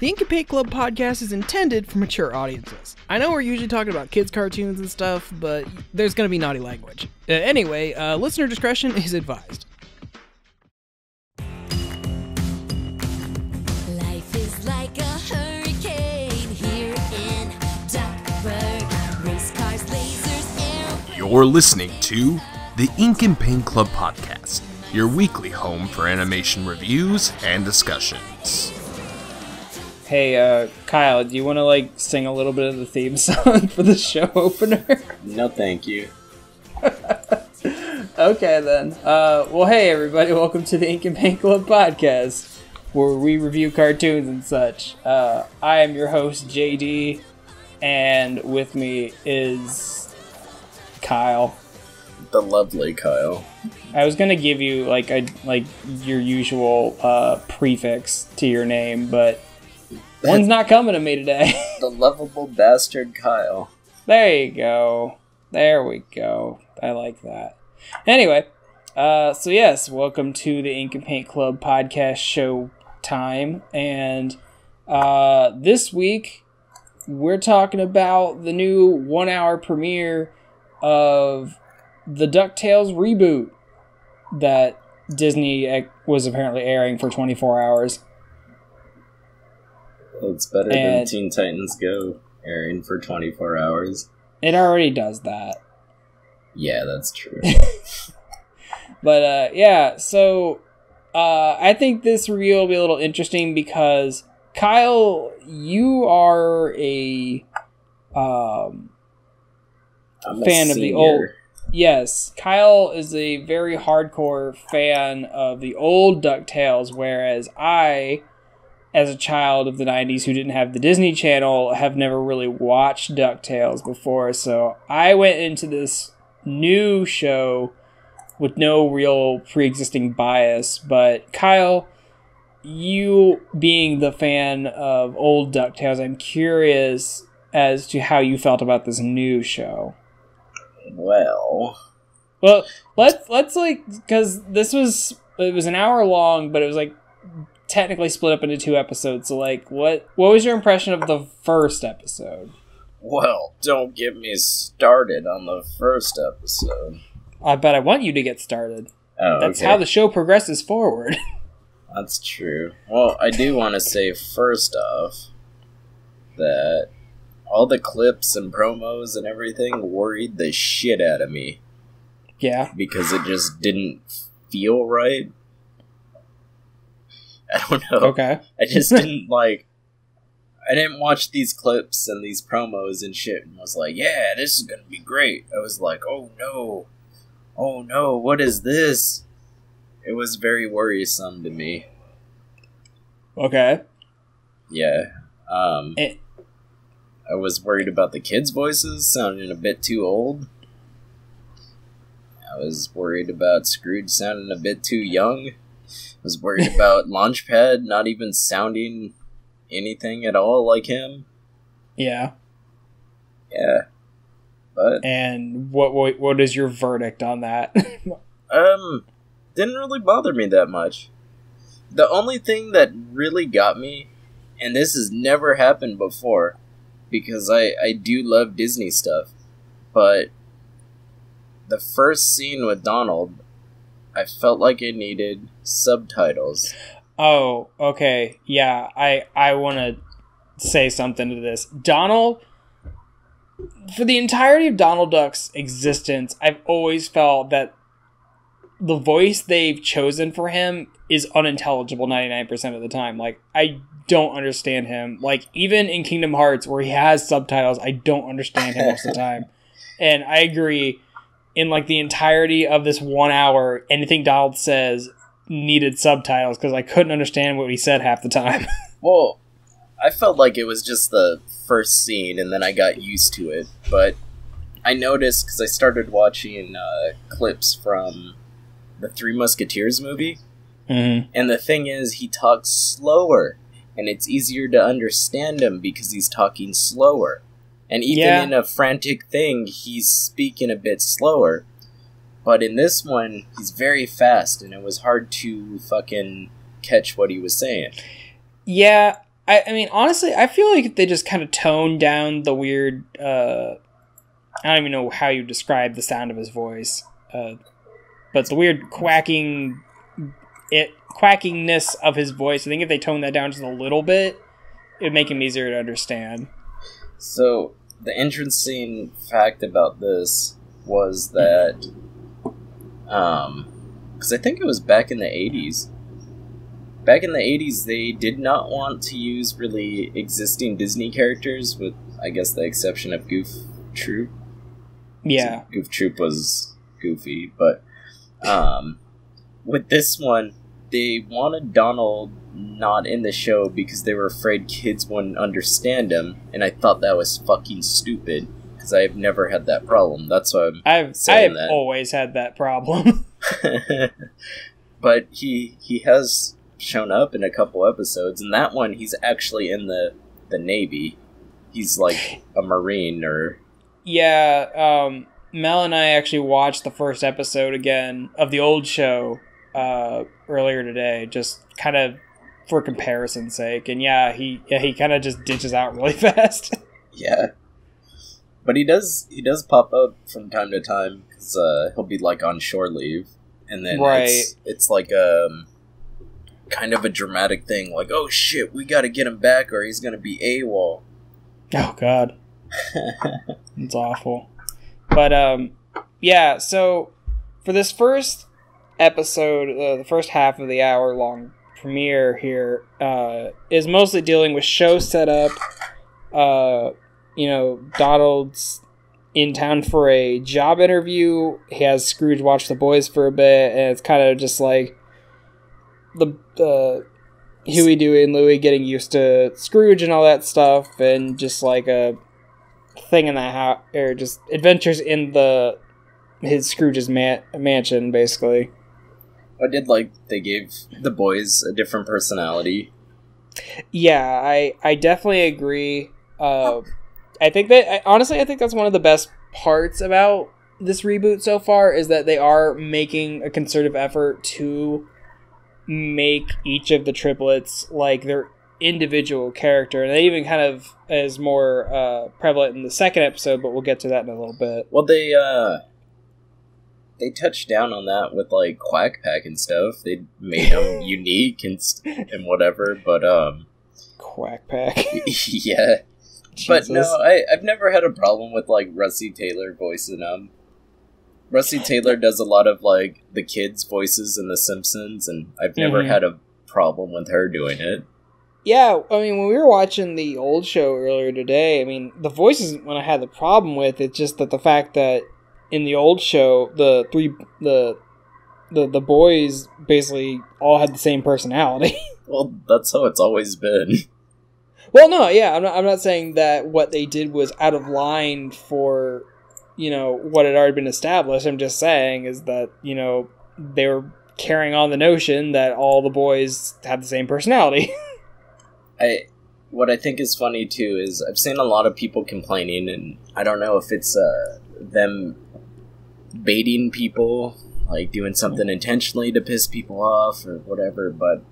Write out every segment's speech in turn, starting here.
The Ink and Paint Club podcast is intended for mature audiences. I know we're usually talking about kids' cartoons and stuff, but there's going to be naughty language. Anyway, listener discretion is advised. Life is like a hurricane here in Duckburg. Race cars, lasers, You're listening to the Ink and Paint Club podcast, your weekly home for animation reviews and discussions. Hey, Kyle, do you want to, sing a little bit of the theme song for the show opener? No, thank you. Okay, then. Well, hey, everybody, welcome to the Ink and Paint Club podcast, where we review cartoons and such. I am your host, JD, and with me is Kyle. The lovely Kyle. I was gonna give you, your usual, prefix to your name, but one's not coming to me today. The lovable bastard Kyle. There you go. There we go. I like that. Anyway, so yes, welcome to the Ink and Paint Club podcast show time. And this week, we're talking about the new 1 hour premiere of the DuckTales reboot that Disney was apparently airing for 24 hours. Well, it's better than Teen Titans Go airing for 24 hours. It already does that. Yeah, that's true. But, yeah, so I think this review will be a little interesting because, Kyle, you are a I'm fan a of the old... senior. Yes, Kyle is a very hardcore fan of the old DuckTales, whereas I, as a child of the 90s who didn't have the Disney Channel, have never really watched DuckTales before, so I went into this new show with no real pre-existing bias. But Kyle, you being the fan of old DuckTales, I'm curious as to how you felt about this new show. Well, let's because it was an hour long, but it was technically split up into two episodes. So what was your impression of the first episode? well, don't get me started on the first episode. I bet I want you to get started. Oh, That's okay. how the show progresses forward. That's true. Well, I do want to say first off that all the clips and promos and everything worried the shit out of me. Yeah. Because it just didn't feel right. I don't know. Okay. I just didn't I didn't watch these clips and these promos and shit and was like, yeah, this is gonna be great. I was like, oh no, what is this? It was very worrisome to me. Okay. Yeah. I was worried about the kids' voices sounding a bit too old. I was worried about Scrooge sounding a bit too young. I was worried about Launchpad not even sounding anything at all like him. Yeah. Yeah. But And what is your verdict on that? didn't really bother me that much. The only thing that really got me, and this has never happened before, because I do love Disney stuff, but the first scene with Donald, I felt like it needed subtitles. Oh, okay. Yeah, I want to say something to this. Donald, for the entirety of Donald Duck's existence, I've always felt that the voice they've chosen for him is unintelligible 99% of the time. I don't understand him. Even in Kingdom Hearts, where he has subtitles, I don't understand him most of the time. And I agree, in the entirety of this 1 hour, anything Donald says needed subtitles, because I couldn't understand what he said half the time. Well, I felt like it was just the first scene, and then I got used to it. But I noticed, because I started watching clips from the Three Musketeers movie, Mm-hmm. and the thing is, he talks slower, and it's easier to understand him because he's talking slower. And even in a frantic thing, he's speaking a bit slower. But in this one, he's very fast, and it was hard to fucking catch what he was saying. Yeah, I mean, honestly, I feel like they just kind of toned down the weird. I don't even know how you describe the sound of his voice, but the weird quackingness of his voice. I think if they toned that down just a little bit, it'd make him easier to understand. So the interesting fact about this was that, because I think it was back in the 80s. Back in the 80s, they did not want to use really existing Disney characters, with, I guess, the exception of Goof Troop. Yeah. So Goof Troop was goofy, but with this one, they wanted Donald not in the show because they were afraid kids wouldn't understand him, and I thought that was fucking stupid, because I've never had that problem. That's why I'm saying that. I've always had that problem. But he has shown up in a couple episodes, and that one he's actually in the Navy. He's like a Marine or... Yeah, Mel and I actually watched the first episode again of the old show earlier today, just kind of for comparison's sake. And yeah, he kind of just ditches out really fast. Yeah. But he does pop up from time to time, because he'll be like on shore leave, and then it's like kind of a dramatic thing, like, oh shit, we gotta get him back or he's gonna be AWOL. Oh god. It's awful. But yeah, so for this first episode, the first half of the hour-long premiere here is mostly dealing with show setup. Donald's in town for a job interview. He has Scrooge watch The Boys for a bit, and it's kind of just like the Huey, Dewey, and Louie getting used to Scrooge and all that stuff, and just like a thing in the house, or just adventures in his Scrooge's mansion, basically. I did like they gave the boys a different personality. Yeah, I definitely agree. I think that's one of the best parts about this reboot so far, is that they are making a concerted effort to make each of the triplets like their individual character, and that even kind of is more prevalent in the second episode, but we'll get to that in a little bit. Well, they touched down on that with like Quack Pack and stuff. They made them unique and whatever, but Quack Pack. Yeah. Jesus. But no, I've never had a problem with like Rusty Taylor voicing them. Rusty Taylor does a lot of like the kids' voices in The Simpsons, and I've never had a problem with her doing it. Yeah, I mean, when we were watching the old show earlier today, I mean, the voice isn't what I had the problem with. It's just that the fact that in the old show, the boys basically all had the same personality. Well, that's how it's always been. Well, no, yeah, I'm not saying that what they did was out of line for, what had already been established. I'm just saying is that, they were carrying on the notion that all the boys had the same personality. What I think is funny too is I've seen a lot of people complaining, and I don't know if it's them baiting people, like doing something intentionally to piss people off or whatever, but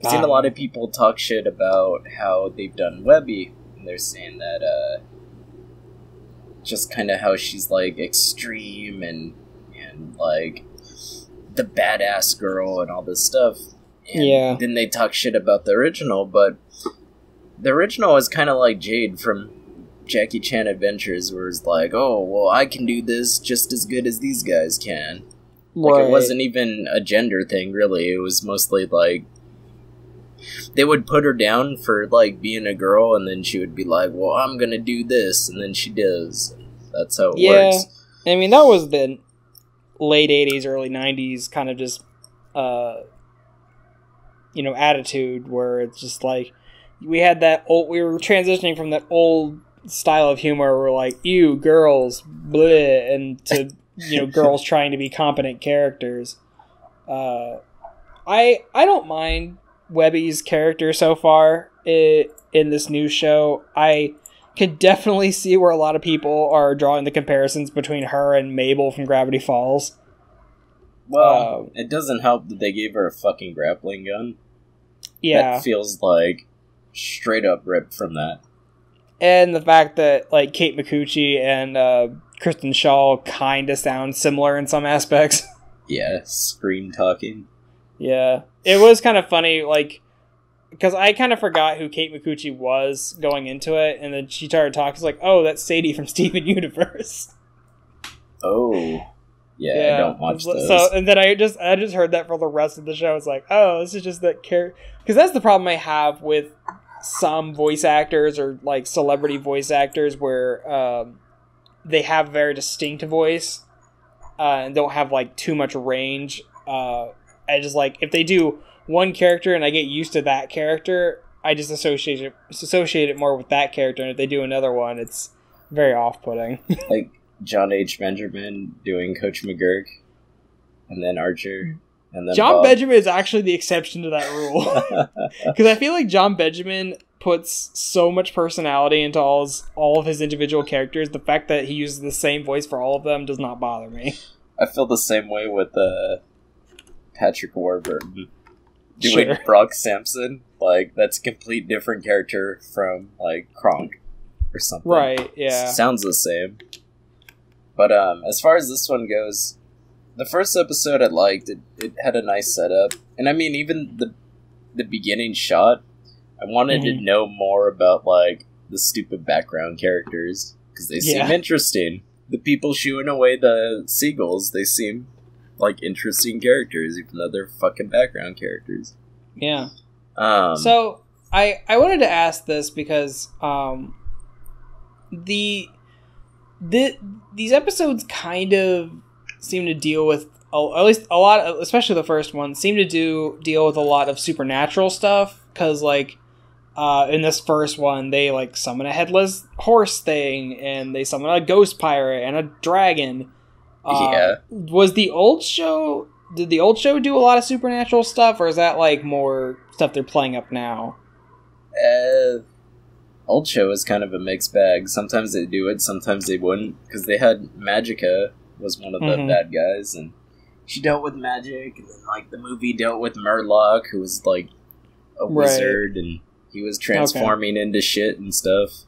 I've seen a lot of people talk shit about how they've done Webby, and they're saying that just kind of how she's like extreme and like the badass girl and all this stuff. And then they talk shit about the original, but the original is kind of like Jade from Jackie Chan Adventures, where it's like, oh, well, I can do this just as good as these guys can. Like, it wasn't even a gender thing, really. It was mostly like, they would put her down for like being a girl, and then she would be like, well, I'm gonna do this, and then she does. That's how it works. I mean, that was the late 80s, early 90s kind of just, attitude, where it's just like, we were transitioning from that old style of humor where we're like, ew, girls, bleh, and to, girls trying to be competent characters. I don't mind Webby's character so far in this new show. I could definitely see where a lot of people are drawing the comparisons between her and Mabel from Gravity Falls. Well, it doesn't help that they gave her a fucking grappling gun. Yeah. That feels like straight up ripped from that. And the fact that like Kate Micucci and Kristen Shaw kind of sound similar in some aspects. Yeah, screen talking. Yeah, it was kind of funny, like, because I kind of forgot who Kate Micucci was going into it, and then she started talking. It's like, oh, that's Sadie from Steven Universe. Oh, yeah, I don't watch those. So, and then I just heard that for the rest of the show. It's like, oh, this is just that character. Because that's the problem I have with some voice actors or like celebrity voice actors, where they have a very distinct voice and don't have like too much range. I just like if they do one character and I get used to that character, I just associate it more with that character. And if they do another one, it's very off-putting. Like John H. Benjamin doing Coach McGurk, and then Archer, and then John Bob. Benjamin is actually the exception to that rule. Because I feel like John Benjamin puts so much personality into all of his individual characters. The fact that he uses the same voice for all of them does not bother me. I feel the same way with Patrick Warburton doing Sure. Brock Sampson. Like, that's a complete different character from, like, Kronk or something. Right, yeah. Sounds the same. But as far as this one goes, the first episode I liked. It had a nice setup. And I mean, even the beginning shot, I wanted to know more about, like, the stupid background characters. Because they seem interesting. The people shooing away the seagulls, they seem like interesting characters, even though they're fucking background characters. Yeah. So I wanted to ask this because these episodes kind of seem to deal with at least a lot, especially the first one, seem to deal with a lot of supernatural stuff. Because like in this first one, they like summon a headless horse thing, and they summon a ghost pirate and a dragon. Was the old show? Did the old show do a lot of supernatural stuff, or is that like more stuff they're playing up now? Old show is kind of a mixed bag. Sometimes they do it, sometimes they wouldn't. Because they had Magica was one of the bad guys, and she dealt with magic. And then like the movie dealt with Murloc, who was like a wizard, and he was transforming into shit and stuff.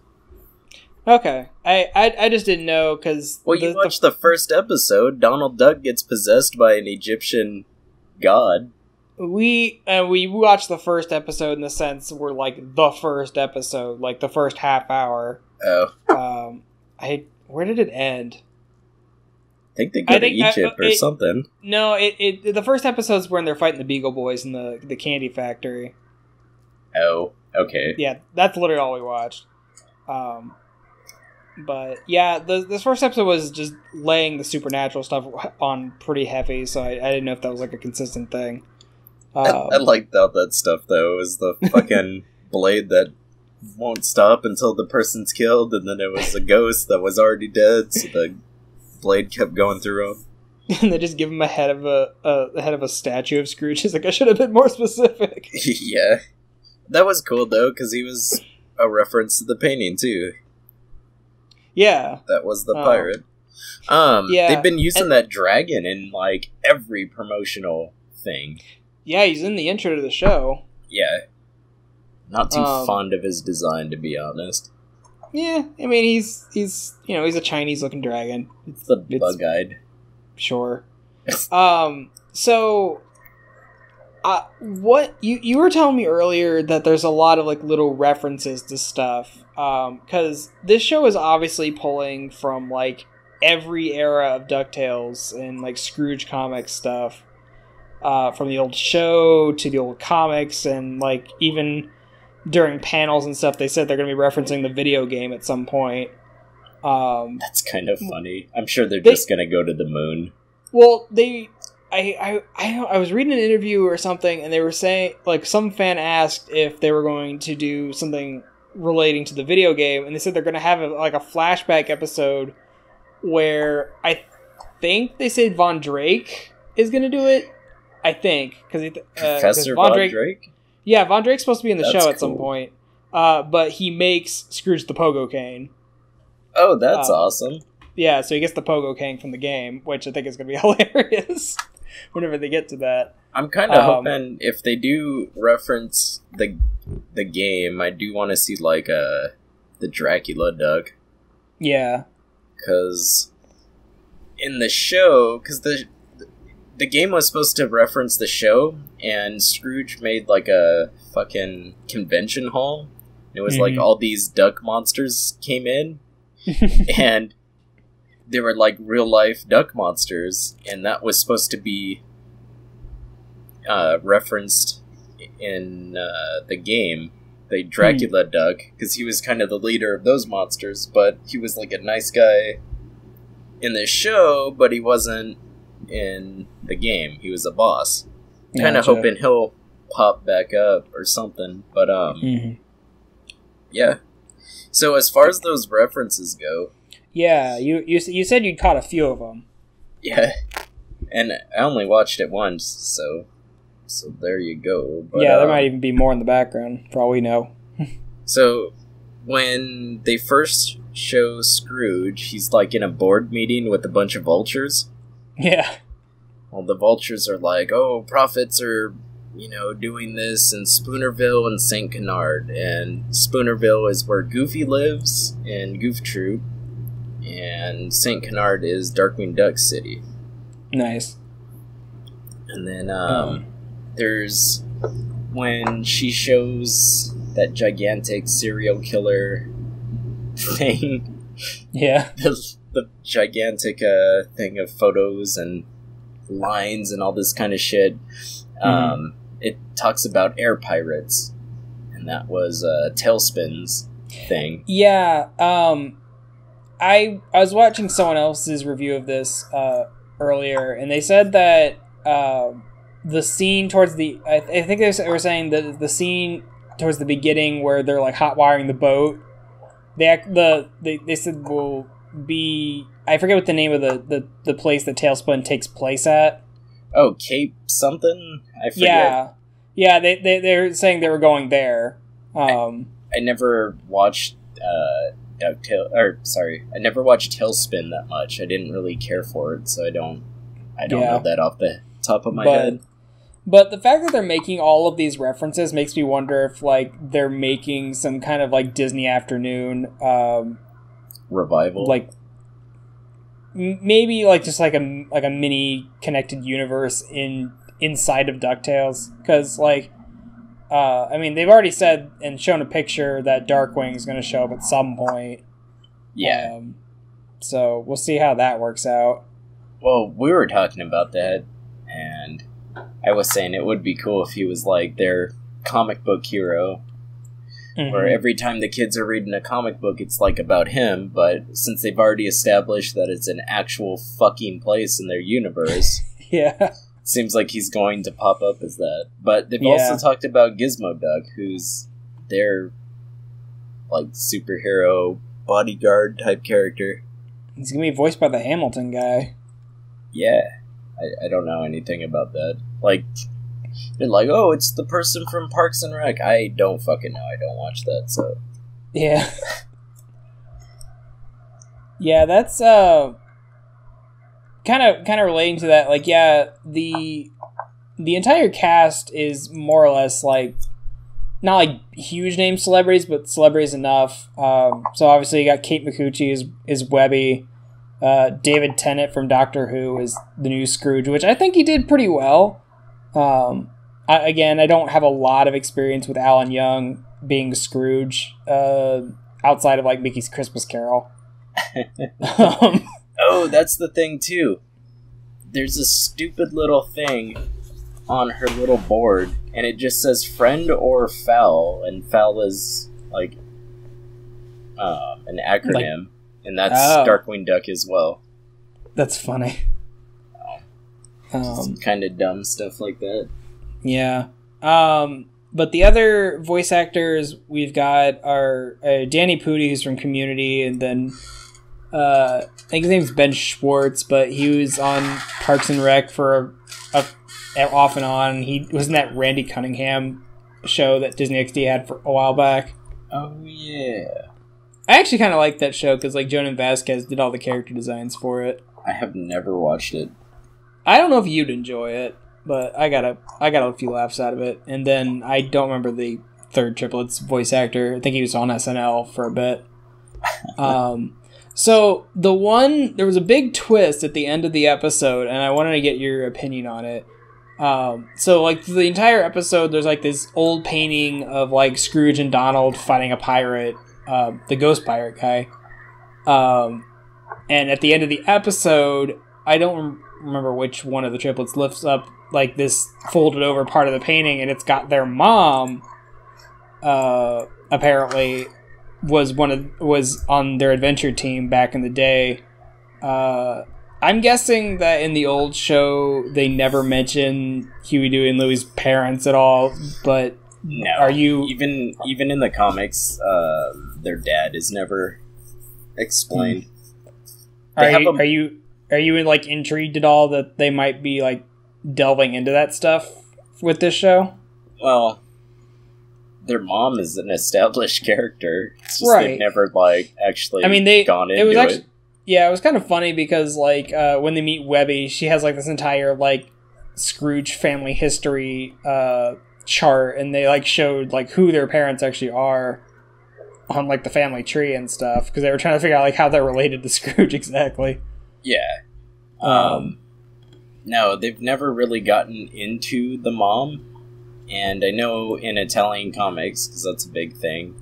Okay, I just didn't know because you watched the first episode. Donald Duck gets possessed by an Egyptian god. We watched the first episode in the sense we're like the first episode, like the first half hour. Oh, where did it end? I think they go to Egypt or something. No, the first episode's when they're fighting the Beagle Boys in the candy factory. Oh, okay. Yeah, that's literally all we watched. But yeah, this first episode was just laying the supernatural stuff on pretty heavy, so I didn't know if that was like a consistent thing. I liked all that stuff though. It was the fucking blade that won't stop until the person's killed, and then it was a ghost that was already dead, so the blade kept going through him. And they just give him a head of a statue of Scrooge. He's like, I should have been more specific. Yeah, that was cool though, because he was a reference to the painting too. Yeah. That was the pirate. Yeah. They've been using that dragon in, like, every promotional thing. Yeah, he's in the intro to the show. Yeah. Not too fond of his design, to be honest. Yeah, I mean, he's a Chinese-looking dragon. It's bug-eyed. Sure. So... what you were telling me earlier that there's a lot of like little references to stuff because this show is obviously pulling from like every era of DuckTales and like Scrooge comic stuff from the old show to the old comics, and like even during panels and stuff they said they're going to be referencing the video game at some point. That's kind of funny. I'm sure they're just going to go to the moon. Well, I was reading an interview or something, and they were saying, like, some fan asked if they were going to do something relating to the video game, and they said they're going to have a flashback episode where I think they said Von Drake is going to do it. I think because Professor Von Drake. Yeah, Von Drake's supposed to be in the show at some cool. point, but he makes Scrooge the Pogo Cane. Oh, that's awesome. Yeah, so he gets the Pogo Cane from the game, which I think is going to be hilarious whenever they get to that. I'm kind of hoping if they do reference the the game, I do want to see like the Dracula duck, Yeah. because in the show, because the game was supposed to reference the show, and Scrooge made like a fucking convention hall. It was like all these duck monsters came in, and they were like real life duck monsters, and that was supposed to be referenced in the game, the Dracula duck, because he was kind of the leader of those monsters, but he was like a nice guy in the show, but he wasn't in the game. He was a boss. Kind of hoping he'll pop back up or something, but yeah. So as far as those references go, Yeah, you said you'd caught a few of them. yeah, and I only watched it once, so there you go. But, Yeah, there might even be more in the background, for all we know. So when they first show Scrooge, he's like in a board meeting with a bunch of vultures. Yeah. Well, the vultures are like, oh, prophets are, doing this in Spoonerville and St. Canard. And Spoonerville is where Goofy lives in Goof Troop. And St. Canard is Darkwing Duck City. Nice. And then there's when she shows that gigantic serial killer thing. Yeah. The gigantic thing of photos and lines and all this kind of shit. It talks about air pirates, and that was Tailspin's thing. Yeah. I was watching someone else's review of this earlier, and they said that the scene towards the I think they were saying that the scene towards the beginning where they're like hot wiring the boat, they said will be, I forget what the name of the place that Tailspin takes place at. Oh, Cape something? I forget. Yeah. They're saying they were going there. I never watched DuckTales, or sorry, I never watched Tailspin that much. I didn't really care for it, so I don't know that off the top of my head. But the fact that they're making all of these references makes me wonder if like they're making some kind of like Disney Afternoon revival, like maybe like just like a mini connected universe inside of DuckTales, because like I mean they've already said and shown a picture that Darkwing is going to show up at some point. Yeah. So we'll see how that works out. Well, we were talking about that, and I was saying it would be cool if he was like their comic book hero, where every time the kids are reading a comic book, it's like about him, but since they've already established that it's an actual fucking place in their universe, Yeah. it seems like he's going to pop up as that. But they've also talked about Gizmo Duck, who's their like superhero bodyguard type character. He's going to be voiced by the Hamilton guy. Yeah. I don't know anything about that. Like, they're like, oh, it's the person from Parks and Rec. I don't fucking know. I don't watch that, so. Yeah. Yeah, that's kind of relating to that. Like, yeah, the entire cast is more or less like not like huge name celebrities, but celebrities enough. So obviously you got Kate Micucci is Webby. David Tennant from Doctor Who is the new Scrooge, which I think he did pretty well. I don't have a lot of experience with Alan Young being Scrooge outside of like Mickey's Christmas Carol. Oh, that's the thing too. There's a stupid little thing on her little board, and it just says friend or foul, and foul is like an acronym, and that's Darkwing Duck as well. That's funny. Kind of dumb stuff like that. Yeah. But the other voice actors we've got are Danny Pudi, who's from Community, and then I think his name's Ben Schwartz, but he was on Parks and Rec for a off and on. He was in that Randy Cunningham show that Disney XD had for a while back. Oh yeah, I actually kind of like that show because like Jonan Vasquez did all the character designs for it. I have never watched it. I don't know if you'd enjoy it, but I got a few laughs out of it. And then I don't remember the third triplets voice actor. I think he was on SNL for a bit. So there was a big twist at the end of the episode, and I wanted to get your opinion on it. So like the entire episode, there's like this old painting of like Scrooge and Donald fighting a pirate, the ghost pirate guy. And at the end of the episode, I don't remember which one of the triplets lifts up like this folded over part of the painting, and it's got their mom. Apparently, was on their adventure team back in the day. I'm guessing that in the old show they never mention Huey, Dewey, and Louie's parents at all. But No, are you even in the comics, their dad is never explained. Are you like intrigued at all that they might be like delving into that stuff with this show? Well, their mom is an established character. It's just Right. they've never like actually gone into it was it. actually it was kind of funny because like when they meet Webby, she has like this entire like Scrooge family history chart, and they like showed like who their parents actually are on like the family tree and stuff, because they were trying to figure out like how they're related to Scrooge exactly. Yeah. No, they've never really gotten into the mom, and I know in Italian comics, because that's a big thing,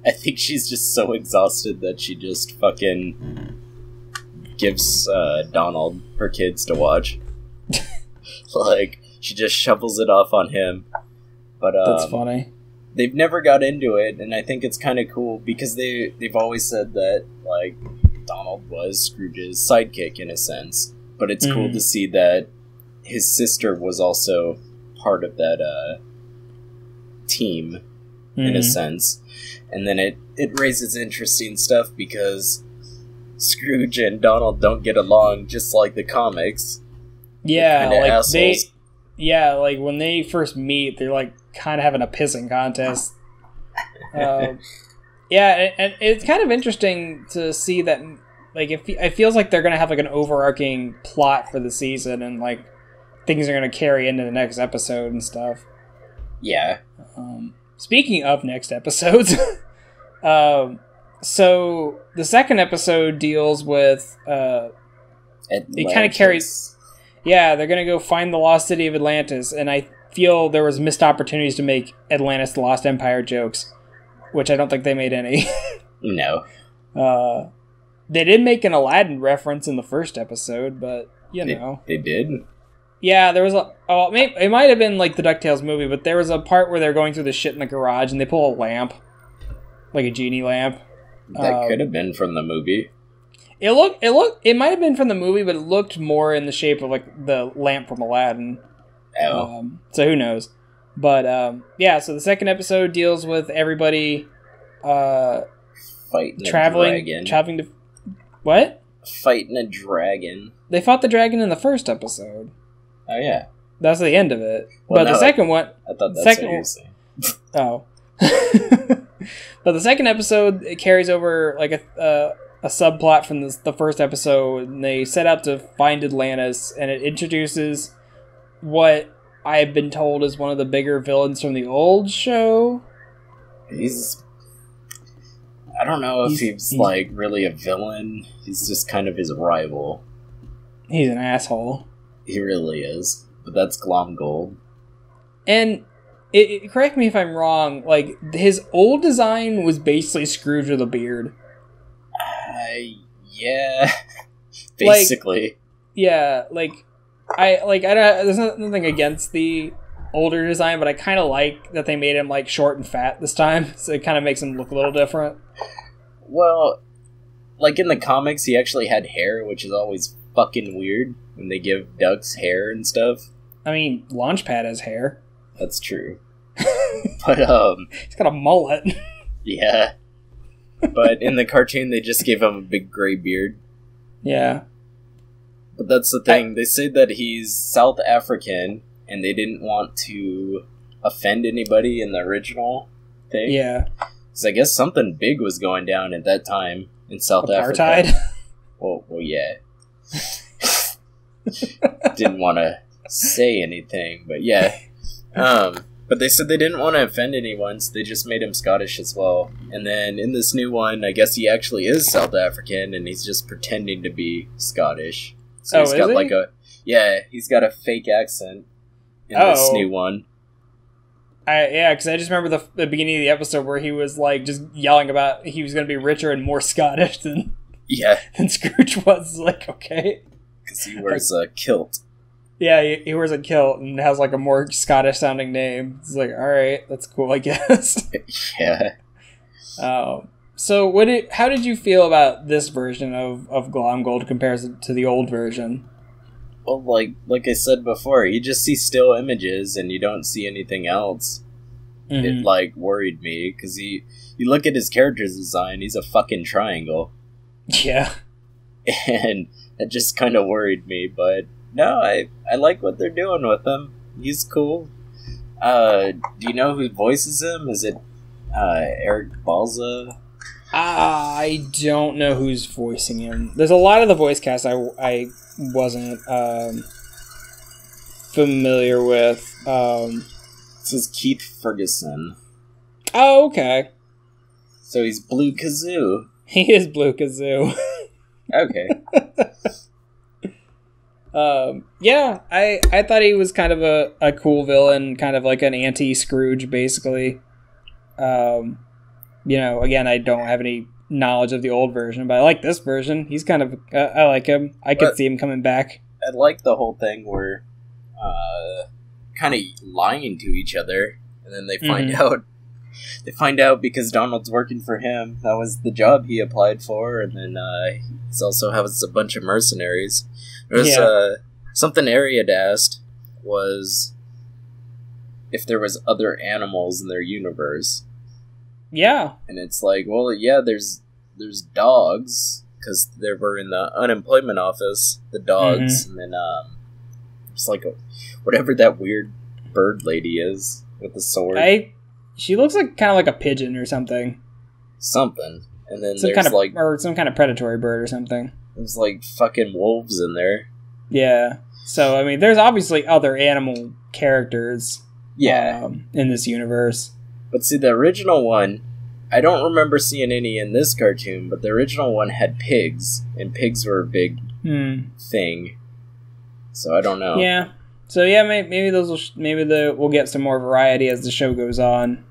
I think she's just so exhausted that she just fucking gives Donald her kids to watch. Like, she just shovels it off on him. But That's funny. they've never got into it, and I think it's kind of cool because they've always said that like Donald was Scrooge's sidekick in a sense, but it's cool to see that his sister was also part of that team in a sense, and then it raises interesting stuff because Scrooge and Donald don't get along just like the comics. Yeah, Kinda like assholes. like when they first meet, they're like kind of having a pissing contest. Yeah, and it's kind of interesting to see that. Like, it feels like they're gonna have like an overarching plot for the season, and like things are gonna carry into the next episode and stuff. Yeah. Speaking of next episodes, so the second episode deals with it kind of carries. Yeah, they're gonna go find the lost city of Atlantis, and I feel there was missed opportunities to make Atlantis the Lost Empire jokes, which I don't think they made any. No. They did make an Aladdin reference in the first episode, but you know, They did? yeah, there was it might have been like the DuckTales movie, but there was a part where they're going through the shit in the garage and they pull a lamp, like a genie lamp. That could have been from the movie. It might have been from the movie, but it looked more in the shape of like the lamp from Aladdin. Oh. So who knows? But yeah, so the second episode deals with everybody Fighting traveling to what? Fighting a dragon. They fought the dragon in the first episode. Oh yeah. That's the end of it. Well, but no, the second one, I thought that's second what you one- were saying. oh. But the second episode, it carries over like a subplot from the first episode, and they set out to find Atlantis, and it introduces what I've been told is one of the bigger villains from the old show. I don't know if he's like really a villain. He's just kind of his rival. He's an asshole. He really is. But that's Glomgold. And correct me if I'm wrong, like his old design was basically Scrooge with a beard. Yeah. Basically. Yeah, I don't. There's nothing against the older design, but I kind of like that they made him like short and fat this time, so it kind of makes him look a little different. Well, like in the comics, he actually had hair, which is always fucking weird when they give ducks hair and stuff. I mean, Launchpad has hair. That's true. But He's got a mullet. yeah. But in the cartoon, they just gave him a big gray beard. Yeah. But that's the thing. They say that he's South African, and they didn't want to offend anybody in the original thing. Yeah. So I guess something big was going down at that time in South Apartheid. Africa. Well, yeah. Didn't want to say anything, but yeah. But But they said they didn't want to offend anyone, so they just made him Scottish as well. And then in this new one, I guess he actually is South African, and he's just pretending to be Scottish. So he's got like he's got a fake accent in this new one. Because I just remember the beginning of the episode where he was like just yelling about he was going to be richer and more Scottish than Scrooge was. Like, okay, because he wears a kilt. Yeah, he wears a kilt and has like a more Scottish sounding name. It's like, all right, that's cool, I guess. Yeah. So how did you feel about this version of Glomgold compared to the old version? Well, like I said before, you just see still images and you don't see anything else. Mm-hmm. It like worried me because you look at his character's design, he's a fucking triangle. Yeah. And it just kind of worried me, but no, I like what they're doing with him. He's cool. Do you know who voices him? Is it Eric Balza? I don't know who's voicing him. There's a lot of the voice cast I wasn't familiar with. This is Keith Ferguson. Oh, okay. So he's Blue Kazoo. He is Blue Kazoo. Okay. Yeah, I thought he was kind of a cool villain, kind of like an anti-Scrooge, basically. Again, I don't have any knowledge of the old version, but I like this version. He's kind of, I like him. I could see him coming back. I like the whole thing where, kind of lying to each other, and then they find out because Donald's working for him. That was the job he applied for, and then he also has a bunch of mercenaries. There's something Ariad asked was if there was other animals in their universe. Yeah. And it's like, well, yeah, there's dogs, because they were in the unemployment office, the dogs, and then it's like whatever that weird bird lady is with the sword. She looks like kind of like a pigeon or something. Something. And then some there's some kind of predatory bird or something. There's like fucking wolves in there. Yeah. So, I mean, there's obviously other animal characters in this universe. But see, the original one, I don't remember seeing any in this cartoon, but the original one had pigs, and pigs were a big thing. So I don't know. Yeah. So yeah, maybe we'll get some more variety as the show goes on.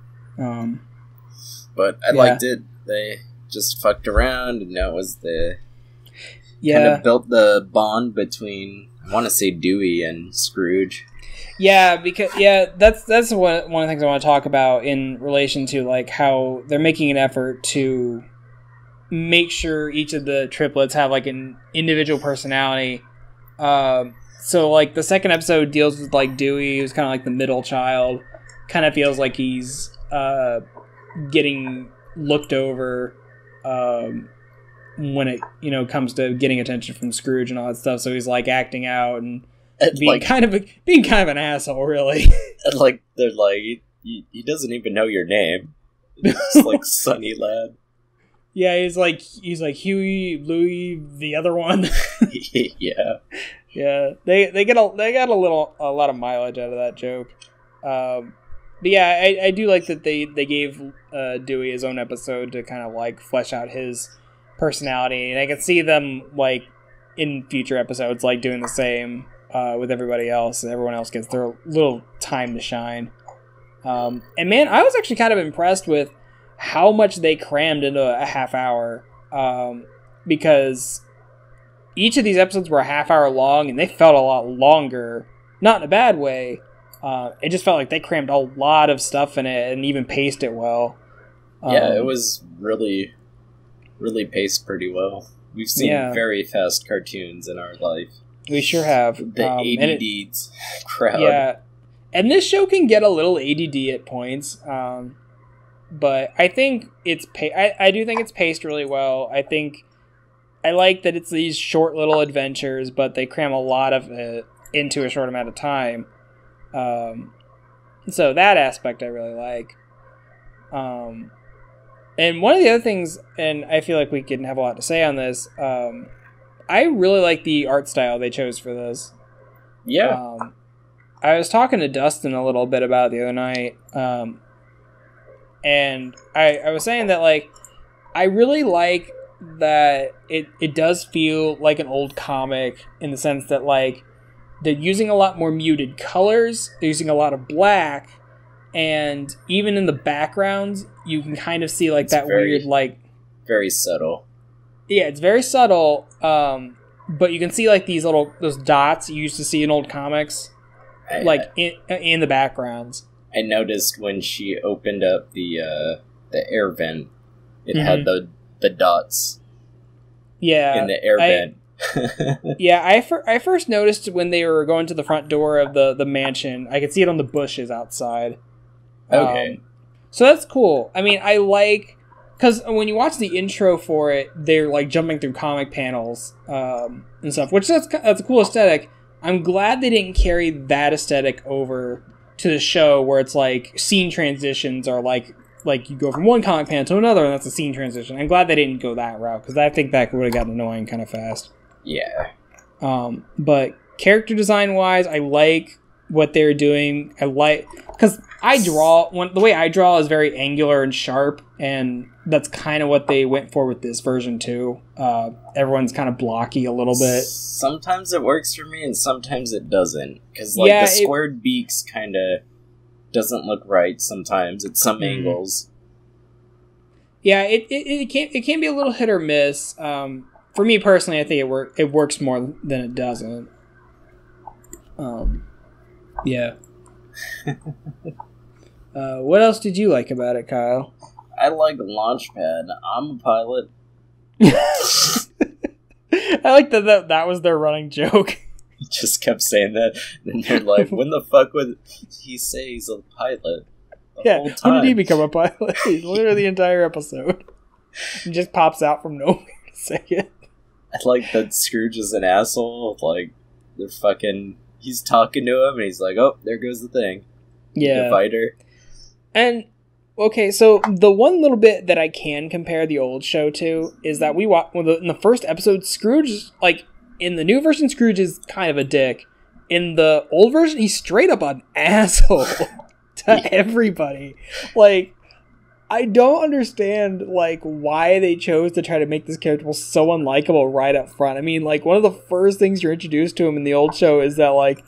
But I liked it. They just fucked around, and that was kind of built the bond between, I want to say, Dewey and Scrooge. Yeah, because that's one of the things I want to talk about in relation to like how they're making an effort to make sure each of the triplets have like an individual personality. So like the second episode deals with like Dewey, who's kind of like the middle child, kind of feels like he's getting looked over when it comes to getting attention from Scrooge and all that stuff. So he's like acting out and being kind of an asshole, really. And like they're like he doesn't even know your name. It's like Sonny Lad. Yeah, he's like Huey, Louie, the other one. Yeah. Yeah, they got a lot of mileage out of that joke. But yeah, I do like that they gave Dewey his own episode to kind of like flesh out his personality, and I can see them like in future episodes like doing the same with everybody else. Everyone else gets their little time to shine. And man, I was actually kind of impressed with how much they crammed into a half hour, because each of these episodes were a half hour long, and they felt a lot longer. Not in a bad way. It just felt like they crammed a lot of stuff in it and even paced it well. Yeah, it was really, really paced pretty well. We've seen very fast cartoons in our life. We sure have. The ADD crowd. Yeah, and this show can get a little ADD at points, but I think I do think it's paced really well. I like that it's these short little adventures, but they cram a lot of it into a short amount of time. So that aspect I really like. And one of the other things, and I feel like we can have a lot to say on this, I really like the art style they chose for this. Yeah. I was talking to Dustin a little bit about it the other night, and I was saying that, like, I really like that it does feel like an old comic in the sense that, like, they're using a lot more muted colors, they're using a lot of black, and even in the backgrounds, you can kind of see, like, it's that weird, like... Very subtle. Yeah, it's very subtle, but you can see, like, those dots you used to see in old comics, in the backgrounds. I noticed when she opened up the air vent, it had the dots. Yeah, in the air vent. Yeah, I first noticed when they were going to the front door of the mansion. I could see it on the bushes outside. Okay. So that's cool. I mean, I like... Because when you watch the intro for it, they're, like, jumping through comic panels and stuff, which that's a cool aesthetic. I'm glad they didn't carry that aesthetic over to the show where it's, like, scene transitions are, like you go from one comic panel to another, and that's a scene transition. I'm glad they didn't go that route, because I think that would have gotten annoying kind of fast. Yeah. But character design-wise, I like what they're doing. I like... Because the way I draw is very angular and sharp, and that's kind of what they went for with this version too. Everyone's kind of blocky a little bit. Sometimes it works for me, and sometimes it doesn't. Because the squared beaks kind of doesn't look right sometimes at some angles. Yeah, it can be a little hit or miss. For me personally, I think it works more than it doesn't. Yeah. What else did you like about it, Kyle? I like Launchpad. I'm a pilot. I like that was their running joke. He just kept saying that, and they're like, when the fuck would he say he's a pilot? The whole time. When did he become a pilot? He's literally the entire episode. He just pops out from nowhere to say it. I like that Scrooge is an asshole. Like, he's talking to him, and he's like, oh, there goes the thing. Yeah. Divider. And, okay, so the one little bit that I can compare the old show to is that in the first episode, Scrooge, like, in the new version, Scrooge is kind of a dick. In the old version, he's straight up an asshole to everybody. Like, I don't understand, like, why they chose to try to make this character so unlikable right up front. I mean, like, one of the first things you're introduced to him in the old show is that, like,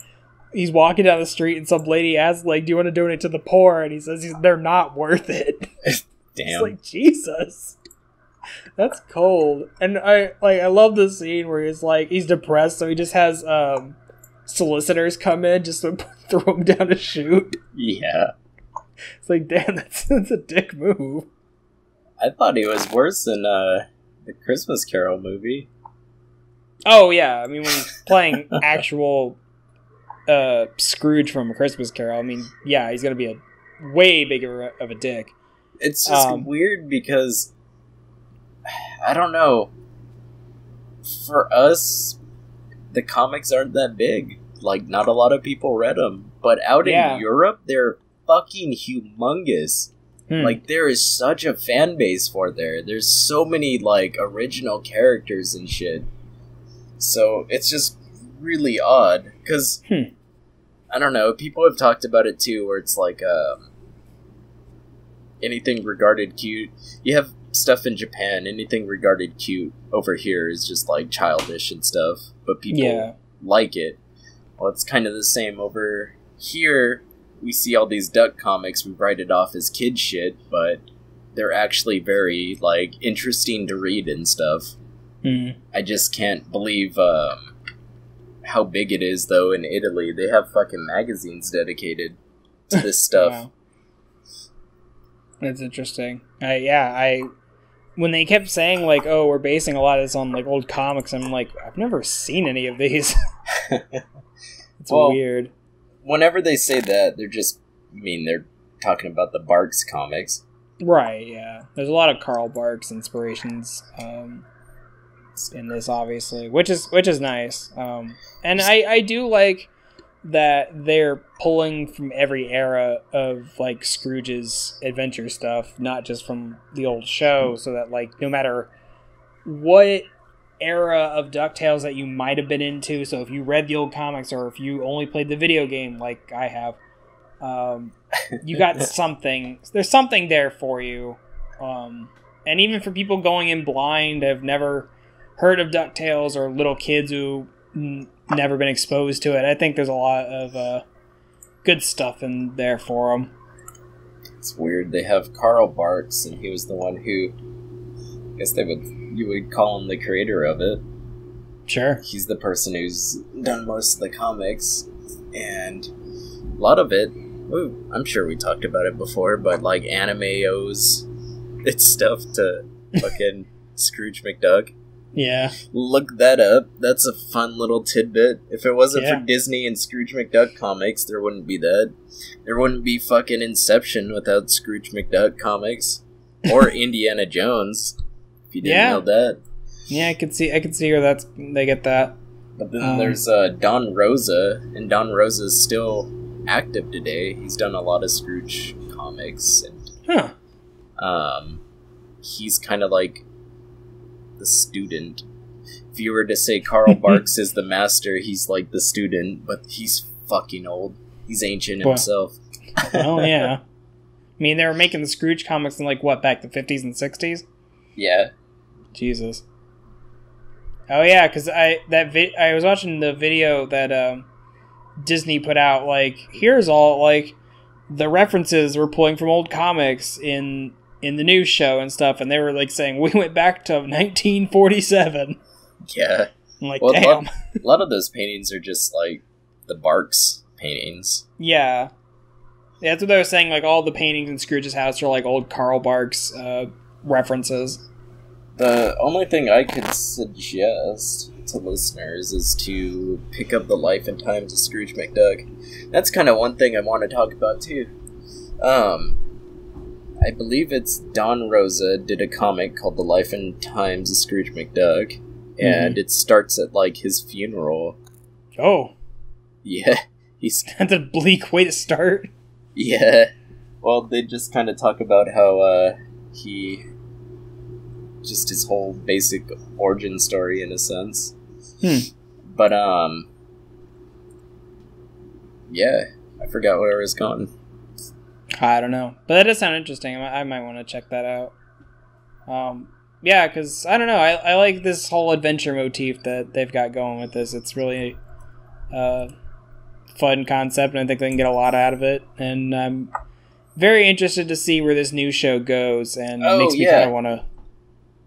he's walking down the street and some lady asks, like, do you want to donate to the poor? And he says they're not worth it. Damn. It's like, Jesus. That's cold. And I love the scene where he's depressed, so he just has solicitors come in just to throw him down to shoot. Yeah. It's like, damn, that's a dick move. I thought he was worse than the Christmas Carol movie. Oh, yeah. I mean, when he's playing actual Scrooge from A Christmas Carol, I mean, yeah, he's going to be a way bigger of a dick. It's just weird because, I don't know, for us, the comics aren't that big. Like, not a lot of people read them. But out in Europe, they're fucking humongous. Like, there is such a fan base for there. There's so many, like, original characters and shit. So, it's just really odd. Because, I don't know, people have talked about it too, where it's like, anything regarded cute. You have stuff in Japan, anything regarded cute over here is just, like, childish and stuff. But people like it. Well, it's kind of the same over here. We see all these Duck comics, we write it off as kid shit, but they're actually very, like, interesting to read and stuff. I just can't believe how big it is, though, in Italy. They have fucking magazines dedicated to this stuff. Wow. That's interesting. When they kept saying, like, oh, we're basing a lot of this on, like, old comics, I'm like, I've never seen any of these. It's weird. Whenever they say that, they're talking about the Barks comics. Right, yeah. There's a lot of Carl Barks inspirations in this, obviously, which is nice. And I do like that they're pulling from every era of, like, Scrooge's adventure stuff, not just from the old show, so that, like, no matter what era of DuckTales that you might have been into. So if you read the old comics or if you only played the video game like I have, you got something. There's something there for you. And even for people going in blind, have never heard of DuckTales, or little kids who never been exposed to it, I think there's a lot of good stuff in there for them. It's weird. They have Carl Barks, and he was the one who, I guess you would call him the creator of it. Sure. He's the person who's done most of the comics, and a lot of it, ooh, I'm sure we talked about it before, but like anime owes its stuff to fucking Scrooge McDuck. Yeah. Look that up. That's a fun little tidbit. If it wasn't for Disney and Scrooge McDuck comics, there wouldn't be that. There wouldn't be fucking Inception without Scrooge McDuck comics. Or Indiana Jones, if you didn't know that. Yeah, I could see where they get that. But then there's Don Rosa, and Don Rosa's still active today. He's done a lot of Scrooge comics. And, he's kind of like the student. If you were to say Carl Barks is the master, he's like the student, but he's fucking old. He's ancient himself. Well, yeah. I mean, they were making the Scrooge comics in like what, back the 50s and 60s? Yeah. Jesus. Oh yeah, because I was watching the video that Disney put out. Like, here's all like the references we're pulling from old comics in the news show and stuff, and they were like saying we went back to 1947. Yeah. I'm like, well, damn. A lot of those paintings are just like the Barks paintings. Yeah. That's what they were saying. Like, all the paintings in Scrooge's house are like old Carl Barks references. The only thing I could suggest to listeners is to pick up the life and times of Scrooge McDuck. That's kind of one thing I want to talk about too. I believe it's Don Rosa did a comic called The Life and Times of Scrooge McDuck, and it starts at like his funeral. Oh. Yeah. That's a bleak way to start. Yeah. Well, they just kind of talk about how just his whole basic origin story in a sense. But yeah, I forgot where I was going. I don't know, but that does sound interesting. I might want to check that out. Yeah, because I don't know, I like this whole adventure motif that they've got going with this. It's really fun concept, and I think they can get a lot out of it. And I'm very interested to see where this new show goes, and it makes me kind of want to.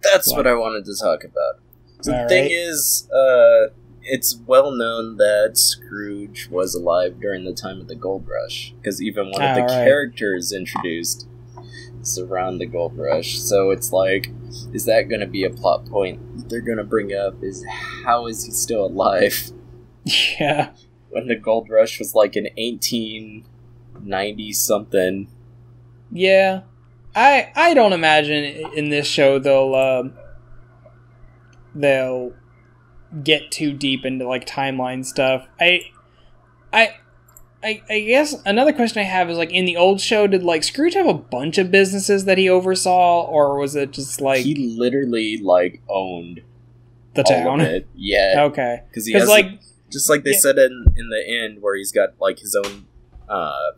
That's what I wanted to talk about. So the thing is, it's well known that Scrooge was alive during the time of the Gold Rush, because even one of the characters introduced is around the Gold Rush. So it's like, is that going to be a plot point that they're going to bring up? Is how is he still alive? Yeah. When the Gold Rush was like in 1890 something. Yeah. I don't imagine in this show they'll get too deep into like timeline stuff. I guess another question I have is, like, in the old show, did like Scrooge have a bunch of businesses that he oversaw, or was it just like he literally like owned the town? Of it. Yeah. Okay. Because he has like just like they said in the end where he's got like his own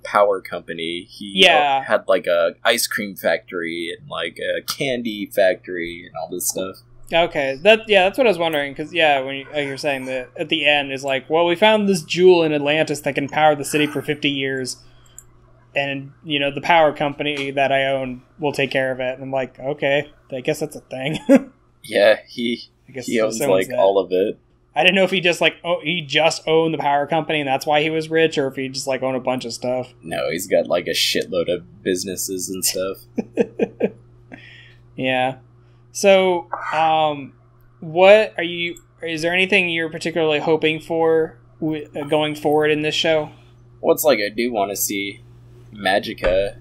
power company. He had like a ice cream factory and like a candy factory and all this stuff. Okay, that's what I was wondering, because when you're saying that at the end is like, well, we found this jewel in Atlantis that can power the city for 50 years, and the power company that I own will take care of it. And I'm like, okay, I guess that's a thing. Yeah, he owns like all of it. I didn't know if he just he just owned the power company and that's why he was rich, or if he just like owned a bunch of stuff. No, he's got like a shitload of businesses and stuff. Yeah. So, is there anything you're particularly hoping for going forward in this show? Well, it's like I do want to see Magica.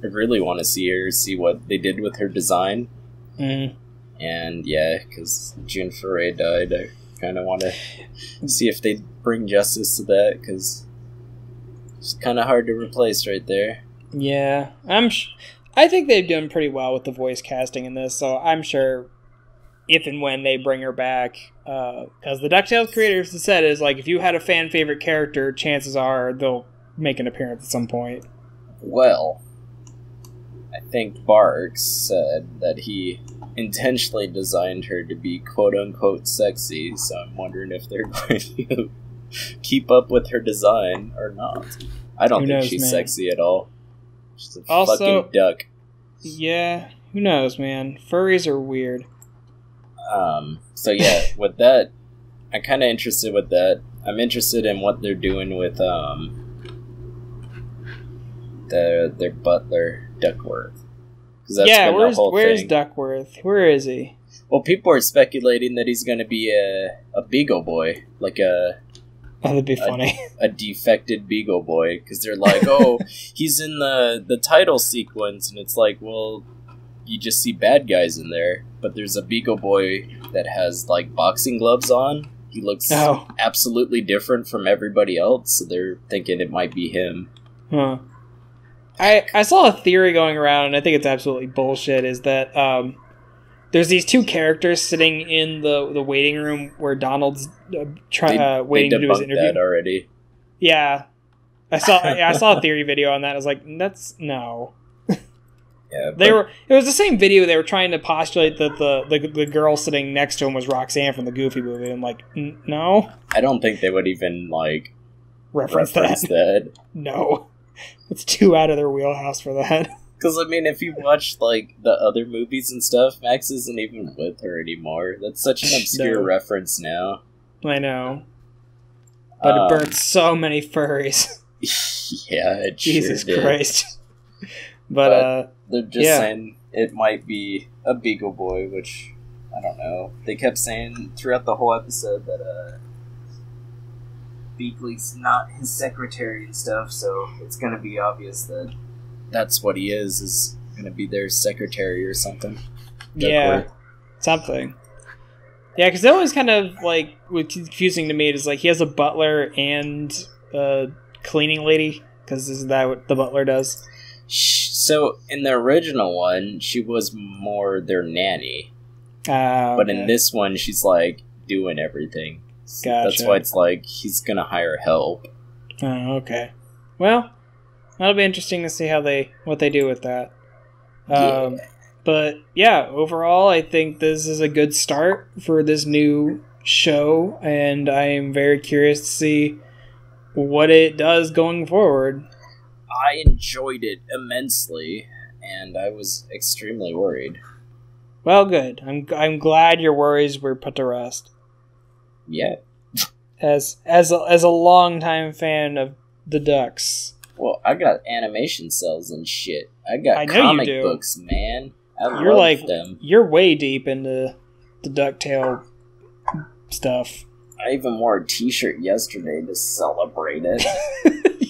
I really want to see her, see what they did with her design. And because June Foray died, I kind of want to see if they bring justice to that, because it's kind of hard to replace right there. Yeah, I think they've done pretty well with the voice casting in this, so I'm sure if and when they bring her back. Because the DuckTales creators have said is like, if you had a fan favorite character, chances are they'll make an appearance at some point. Well, I think Barks said that he intentionally designed her to be quote-unquote sexy, so I'm wondering if they're going to keep up with her design or not. I don't think she's sexy at all. She's a fucking duck. Yeah, who knows, man? Furries are weird. So yeah, with that, I'm kind of interested with that. I'm interested in what they're doing with, their butler, Duckworth. Yeah, where's Duckworth? Where is he? Well, people are speculating that he's going to be a Beagle Boy, like that'd be funny. A defected Beagle Boy, because they're like, oh, he's in the title sequence, and it's like, well, you just see bad guys in there, but there's a Beagle Boy that has like boxing gloves on. He looks absolutely different from everybody else, so they're thinking it might be him. Huh. I saw a theory going around, and I think it's absolutely bullshit, is that there's these two characters sitting in the waiting room where Donald's waiting to do his interview. That already. Yeah. I saw a theory video on that. I was like, no. Yeah, it was the same video. They were trying to postulate that the girl sitting next to him was Roxanne from the Goofy movie. I'm like, no. I don't think they would even like reference that. No. It's too out of their wheelhouse for that. Because, I mean, if you watch, like, the other movies and stuff, Max isn't even with her anymore. That's such an obscure reference now. I know. But it burnt so many furries. Yeah, it Jesus sure did. Christ. But they're just saying it might be a Beagle Boy, which, I don't know. They kept saying throughout the whole episode that, Beakley's not his secretary and stuff, so it's gonna be obvious that that's what he is gonna be their secretary or something. Yeah, something. Yeah, because that was kind of like what's confusing to me. Is like he has a butler and a cleaning lady, because isn't that what the butler does? So in the original one, she was more their nanny, but in this one, she's like doing everything. Gotcha. That's why it's like he's gonna hire help. Oh, okay. Well, that'll be interesting to see what they do with that. But yeah, overall, I think this is a good start for this new show, and I am very curious to see what it does going forward. I enjoyed it immensely, and I was extremely worried. Well, good. I'm glad your worries were put to rest. Yeah. As a longtime fan of the Ducks. Well, I got animation cells and shit. I got comic books, man. You're love them. You're way deep into the DuckTale stuff. I even wore a t-shirt yesterday to celebrate it.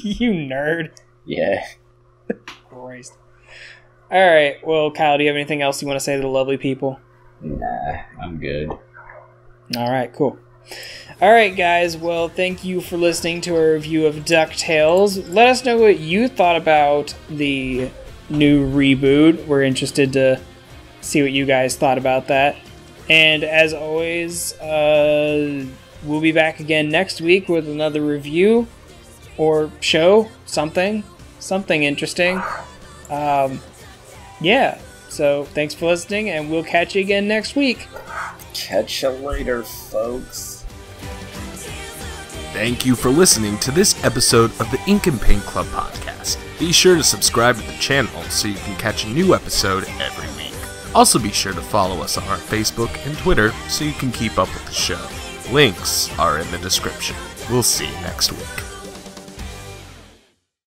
You nerd. Yeah. Christ. Alright, well, Kyle, do you have anything else you want to say to the lovely people? Nah, I'm good. Alright, cool. Alright, guys, well, thank you for listening to our review of DuckTales. Let us know what you thought about the new reboot. We're interested to see what you guys thought about that. And as always, we'll be back again next week with another review or show, something interesting. Yeah, so thanks for listening, and we'll catch you again next week. Catch you later, folks. Thank you for listening to this episode of the Ink and Paint Club podcast. Be sure to subscribe to the channel so you can catch a new episode every week. Also be sure to follow us on our Facebook and Twitter so you can keep up with the show. Links are in the description. We'll see you next week.